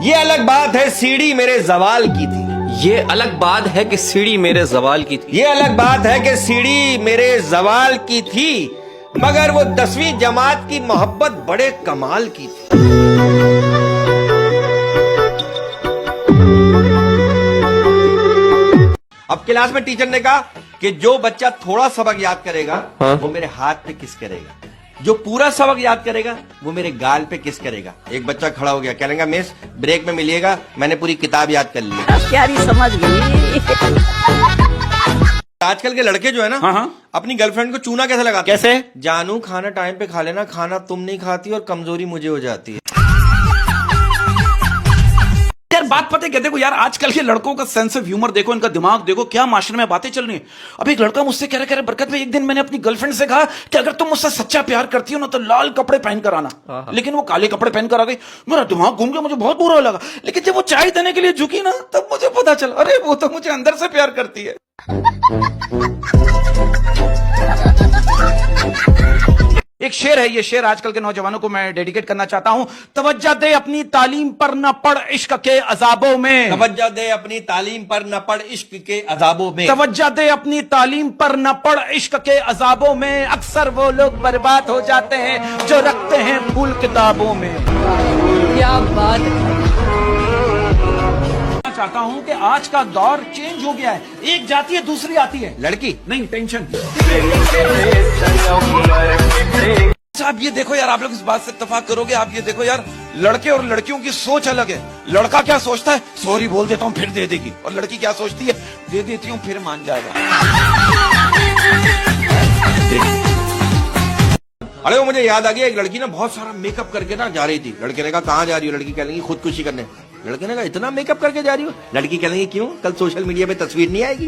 ये अलग बात है सीढ़ी मेरे जवाल की थी। ये अलग बात है कि सीढ़ी मेरे जवाल की थी। ये अलग बात है कि सीढ़ी मेरे जवाल की थी, मगर वो 10वीं जमात की मोहब्बत बड़े कमाल की थी। अब क्लास में टीचर ने कहा कि जो बच्चा थोड़ा सबक याद करेगा वो मेरे हाथ पे किस करेगा, जो पूरा सबक याद करेगा वो मेरे गाल पे किस करेगा। एक बच्चा खड़ा हो गया, कह लेगा मिस ब्रेक में मिलिएगा, मैंने पूरी किताब याद कर ली। प्यारी समझ गई। आजकल के लड़के जो है ना, अपनी गर्लफ्रेंड को चूना कैसे लगाते हैं? कैसे? जानू खाना टाइम पे खा लेना, खाना तुम नहीं खाती और कमजोरी मुझे हो जाती है। यार बात पता है क्या, देखो यार आजकल के लड़कों का सेंस ऑफ ह्यूमर देखो, इनका दिमाग देखो, क्या माशरे में बातें चल रही हैं। अब एक लड़का मुझसे कह रहा बरकत भाई, एक दिन मैंने अपनी गर्लफ्रेंड से कहा कि अगर तुम मुझसे सच्चा प्यार करती हो ना तो लाल कपड़े पहन कर आना, लेकिन वो काले कपड़े पहन कर आ गई। मेरा दिमाग घूम गया, मुझे बहुत बुरा लगा। लेकिन जब वो चाय देने के लिए झुकी ना, तब मुझे पता चला अरे वो तो मुझे अंदर से प्यार करती है। एक शेर है, ये शेर आजकल के नौजवानों को मैं डेडिकेट करना चाहता हूं। तवज्जो दे अपनी तालीम पर न पढ़ इश्क के अजाबों में। तवज्जो दे अपनी तालीम पर न पढ़ इश्क के अजाबों में। तवज्जो दे अपनी तालीम पर न पढ़ इश्क के अजाबों में। अक्सर वो लोग बर्बाद हो जाते हैं जो रखते हैं फूल किताबों में। क्या बात है। चाहता हूं कि आज का दौर चेंज हो गया है, एक जाती है दूसरी आती है। लड़की नहीं, टेंशन। आप ये देखो यार, आप लोग इस बात से इत्तेफाक करोगे, आप ये देखो यार, लड़के और लड़कियों की सोच अलग है। लड़का क्या सोचता है, सॉरी बोल देता हूँ फिर दे देगी, और लड़की क्या सोचती है, दे देती हूँ फिर मान जाएगा। अरे वो मुझे याद आ गया, एक लड़की ना बहुत सारा मेकअप करके ना जा रही थी। लड़के ने कहा कहाँ जा रही हो? लड़की कह लेंगी खुदकुशी करने। लड़के ने कहा इतना मेकअप करके जा रही हो? लड़की कह लेंगी क्यों, कल सोशल मीडिया पे तस्वीर नहीं आएगी?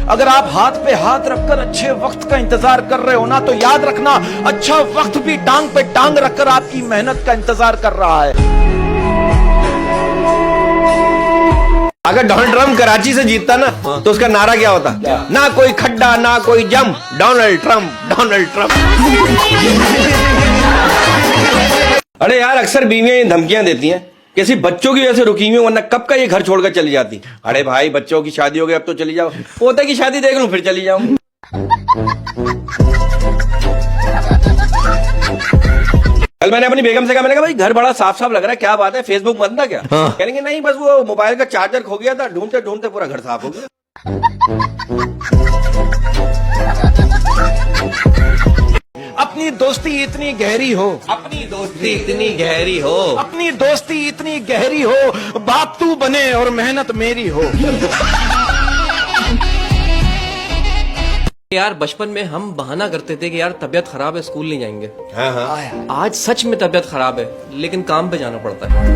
अगर आप हाथ पे हाथ रखकर अच्छे वक्त का इंतजार कर रहे हो ना, तो याद रखना अच्छा वक्त भी टांग पे टांग रखकर आपकी मेहनत का इंतजार कर रहा है। अगर डोनाल्ड ट्रम्प कराची से जीतता ना, तो उसका नारा क्या होता? ना कोई खड्डा ना कोई जम, डोनाल्ड ट्रम्प, डोनाल्ड ट्रम्प। अरे यार अक्सर बीवियां ये धमकियां देती हैं किसी बच्चों की वजह से रुकी हुई, वरना कब का ये घर छोड़कर चली जाती। अरे भाई बच्चों की शादी हो गई, अब तो चली जाओ, पोते की शादी देख लूं फिर चली जाऊं। कल मैंने अपनी बेगम से कहा, मैंने कहा भाई घर बड़ा साफ साफ लग रहा है, क्या बात है, फेसबुक बंद था क्या? कहेंगे नहीं बस वो मोबाइल का चार्जर खो गया था, ढूंढते ढूंढते पूरा घर साफ हो गया। अपनी दोस्ती इतनी गहरी हो, अपनी दोस्ती इतनी गहरी हो, अपनी दोस्ती इतनी गहरी हो, बाप तू बने और मेहनत मेरी हो। यार बचपन में हम बहाना करते थे कि यार तबीयत खराब है स्कूल नहीं जाएंगे। हाँ हाँ। आज सच में तबीयत खराब है लेकिन काम पे जाना पड़ता है।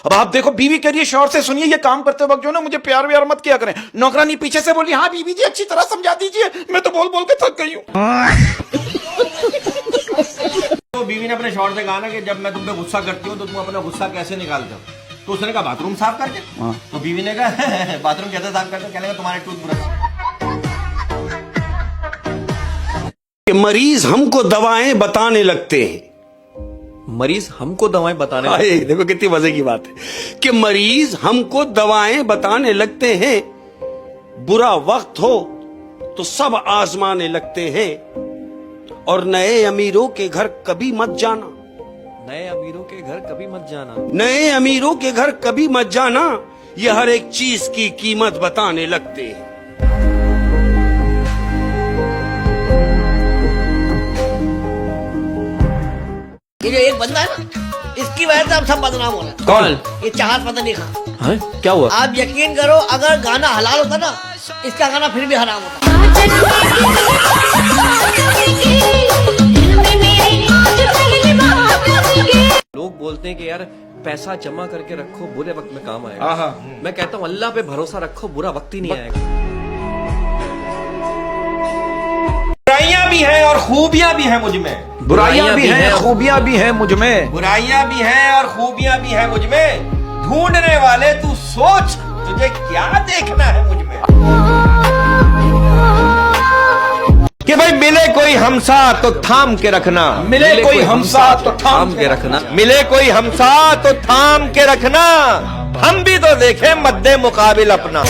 अब आप देखो, बीवी कह रही है शौहर से, सुनिए ये काम करते वक्त जो ना मुझे प्यार व्यार मत किया करें। नौकरानी पीछे से बोली, हाँ बीवी जी अच्छी तरह समझा दीजिए, मैं तो बोल बोल के थक गई हूँ। तो बीवी ने अपने शौहर से कहा ना कि जब मैं तुम पे गुस्सा करती हूँ तो तुम अपना गुस्सा कैसे निकालते हो? तो उसने कहा बाथरूम साफ करके। तो बीवी ने कहा बाथरूम कैसे साफ करते हो? कहने का तुम्हारे टूथब्रश। मरीज हमको दवाएं बताने लगते हैं। मरीज हमको दवाएं बताने आए, देखो कितनी मजे की बात है कि मरीज हमको दवाएं बताने लगते हैं। बुरा वक्त हो तो सब आजमाने लगते हैं, और नए अमीरों के घर कभी मत जाना। नए अमीरों के घर कभी मत जाना। नए अमीरों के घर कभी मत जाना, ये हर एक चीज की कीमत बताने लगते हैं। ये जो एक बंदा है ना, इसकी वजह से अब सब बदनाम हो रहा है। कौन? ये चाहत पता नहीं खा। हाँ? क्या हुआ? आप यकीन करो, अगर गाना हलाल होता ना, इसका गाना फिर भी हराम होता। लोग बोलते हैं कि यार पैसा जमा करके रखो बुरे वक्त में काम आएगा। मैं कहता हूँ अल्लाह पे भरोसा रखो, बुरा वक्त ही नहीं आएगा। बुराइयां भी हैं और खूबियां भी हैं मुझ में। बुराइयां भी हैं, खूबियां भी हैं मुझ में। बुराइयां भी हैं और खूबियां भी हैं मुझ में। ढूंढने वाले तू सोच, तुझे क्या देखना है मुझ में? कि भाई मिले कोई हमसा तो थाम के रखना, मिले कोई हमसा तो थाम के रखना, मिले कोई हमसा तो थाम के रखना, हम भी तो देखें मद्दे मुकाबिल अपना।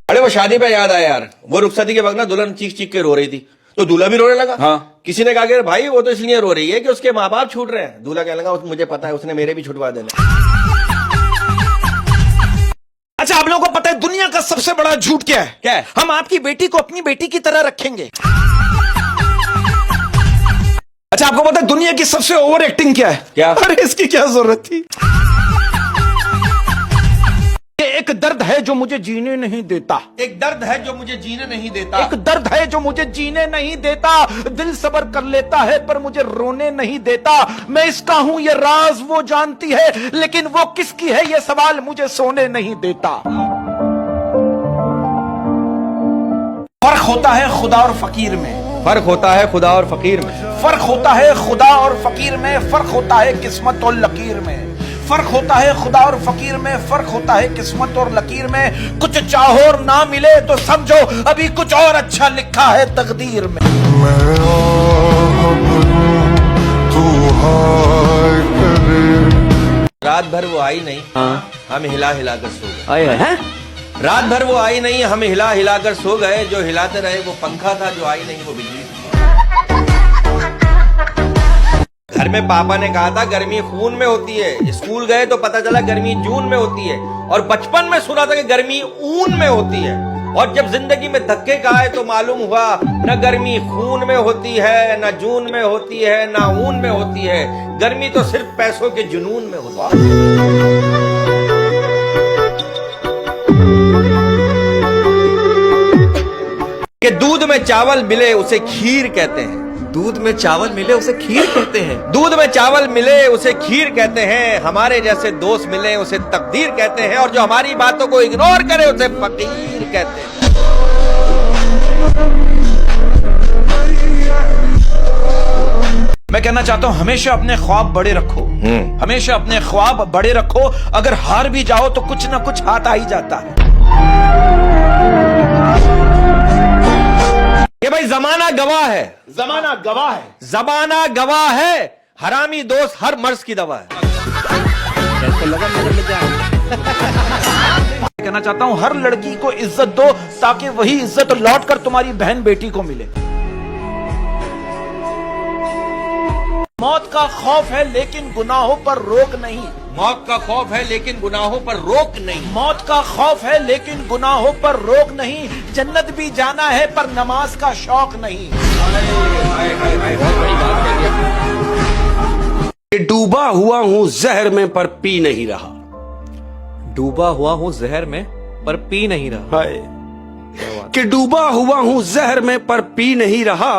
अरे वो शादी पे याद आया यार, वो रुखसती के वक्त ना दुल्हन चीख चीख के रो रही थी, तो दूल्हा भी रोने लगा। हाँ। किसी ने कहा कि भाई वो तो इसलिए रो रही है कि उसके माँ बाप छूट रहे हैं। दूल्हा कहने लगा मुझे पता है, उसने मेरे भी छुटवा देने। अच्छा, आप लोगों को पता है दुनिया का सबसे बड़ा झूठ क्या है? क्या है? हम आपकी बेटी को अपनी बेटी की तरह रखेंगे। अच्छा, आपको पता है दुनिया की सबसे ओवर एक्टिंग क्या है? क्या? अरे इसकी क्या जरूरत थी? ये एक दर्द है जो मुझे जीने नहीं देता, एक दर्द है जो मुझे जीने नहीं देता, एक दर्द है जो मुझे जीने नहीं देता, दिल सब्र कर लेता है पर मुझे रोने नहीं देता। मैं इसका हूं ये राज वो जानती है, लेकिन वो किसकी है ये सवाल मुझे सोने नहीं देता। फर्क होता है खुदा और फकीर में, फर्क होता है खुदा और फकीर में, फर्क होता है खुदा और फकीर में, फर्क होता है किस्मत और लकीर में, फर्क होता है खुदा और फकीर में, फर्क होता है किस्मत और लकीर में। कुछ चाहो और ना मिले तो समझो अभी कुछ और अच्छा लिखा है तकदीर में। रात भर वो आई नहीं, हम हिला हिला कर सो गए। रात भर वो आई नहीं, हम हिला हिला कर सो गए। जो हिलाते रहे वो पंखा था, जो आई नहीं वो बिजली थी। घर में पापा ने कहा था गर्मी खून में होती है, स्कूल गए तो पता चला गर्मी जून में होती है, और बचपन में सुना था कि गर्मी ऊन में होती है, और जब जिंदगी में धक्के खाए तो मालूम हुआ न गर्मी खून में होती है, न जून में होती है, न ऊन में होती है। गर्मी तो सिर्फ पैसों के जुनून में होती है। कि दूध में चावल मिले उसे खीर कहते हैं, दूध में चावल मिले उसे खीर कहते हैं, दूध में चावल मिले उसे खीर कहते हैं, हमारे जैसे दोस्त मिले उसे तकदीर कहते हैं, और जो हमारी बातों को इग्नोर करे उसे फकीर कहते हैं। मैं कहना चाहता हूं हमेशा अपने ख्वाब बड़े रखो, हमेशा अपने ख्वाब बड़े रखो। अगर हार भी जाओ तो कुछ ना कुछ हाथ आ ही जाता है। कि भाई जमाना गवाह है, जमाना गवाह है, जमाना गवाह है, हरामी दोस्त हर मर्ज की दवा है। कहना चाहता हूं हर लड़की को इज्जत दो ताकि वही इज्जत लौट कर तुम्हारी बहन बेटी को मिले। मौत का खौफ है लेकिन गुनाहों पर रोक नहीं, मौत का खौफ है लेकिन गुनाहों पर रोक नहीं, मौत का खौफ है लेकिन गुनाहों पर रोक नहीं, जन्नत भी जाना है पर नमाज का शौक नहीं। डूबा हुआ हूं जहर में पर पी नहीं रहा, डूबा हुआ हूँ जहर में पर पी नहीं रहा। हाय कि डूबा हुआ हूं जहर में पर पी नहीं रहा,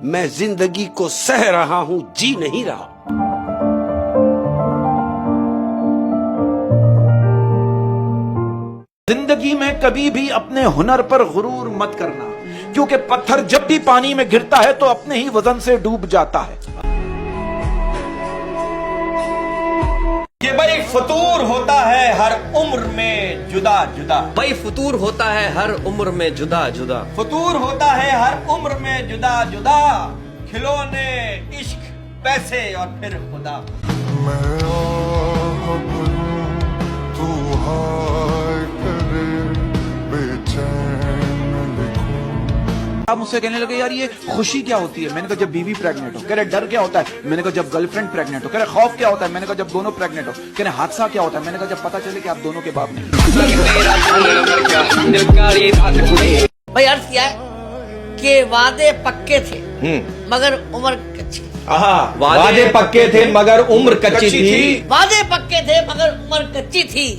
मैं जिंदगी को सह रहा हूं जी नहीं रहा। जिंदगी में कभी भी अपने हुनर पर गुरूर मत करना, क्योंकि पत्थर जब भी पानी में गिरता है तो अपने ही वजन से डूब जाता है। कि भाई फतूर होता है हर उम्र में जुदा जुदा, भाई फतूर होता है हर उम्र में जुदा जुदा, फतूर होता है हर उम्र में जुदा जुदा, खिलौने इश्क पैसे और फिर खुदा। आप मुझसे कहने लगे यार ये खुशी क्या होती है? मैंने कहा जब बीवी प्रेग्नेंट हो। कह रहे डर क्या होता है? मैंने कहा जब गर्लफ्रेंड प्रेग्नेंट हो। कह रहे खौफ क्या होता है? मैंने कहा जब दोनों प्रेग्नेंट हो। कह रहे हादसा क्या होता है? मैंने कहा जब पता चले कि आप दोनों के बाप नहीं। भाई अर्थ क्या है कि वादे पक्के थे मगर उम्र कच्ची, वादे पक्के थे मगर उम्र कच्ची थी, वादे पक्के थे मगर उम्र कच्ची थी,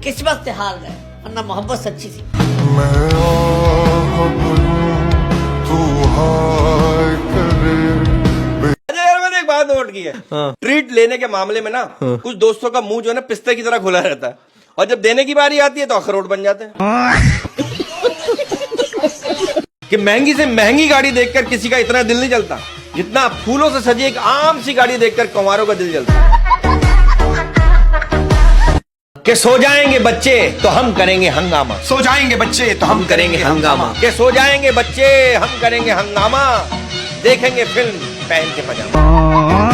किस्मत से हार गए वरना मोहब्बत सच्ची थी। अच्छा यार मैंने एक बात नोट की है, ट्रीट लेने के मामले में ना कुछ दोस्तों का मुंह जो है ना पिस्ते की तरह खुला रहता है, और जब देने की बारी आती है तो अखरोट बन जाते हैं। कि महंगी से महंगी गाड़ी देखकर किसी का इतना दिल नहीं जलता जितना फूलों से सजी एक आम सी गाड़ी देखकर कुंवारों का दिल जलता है। कि सो जाएंगे बच्चे तो हम करेंगे हंगामा, सो जाएंगे बच्चे तो हम करेंगे हंगामा। कि सो जाएंगे बच्चे हम करेंगे हंगामा, देखेंगे फिल्म पहन के पजामा।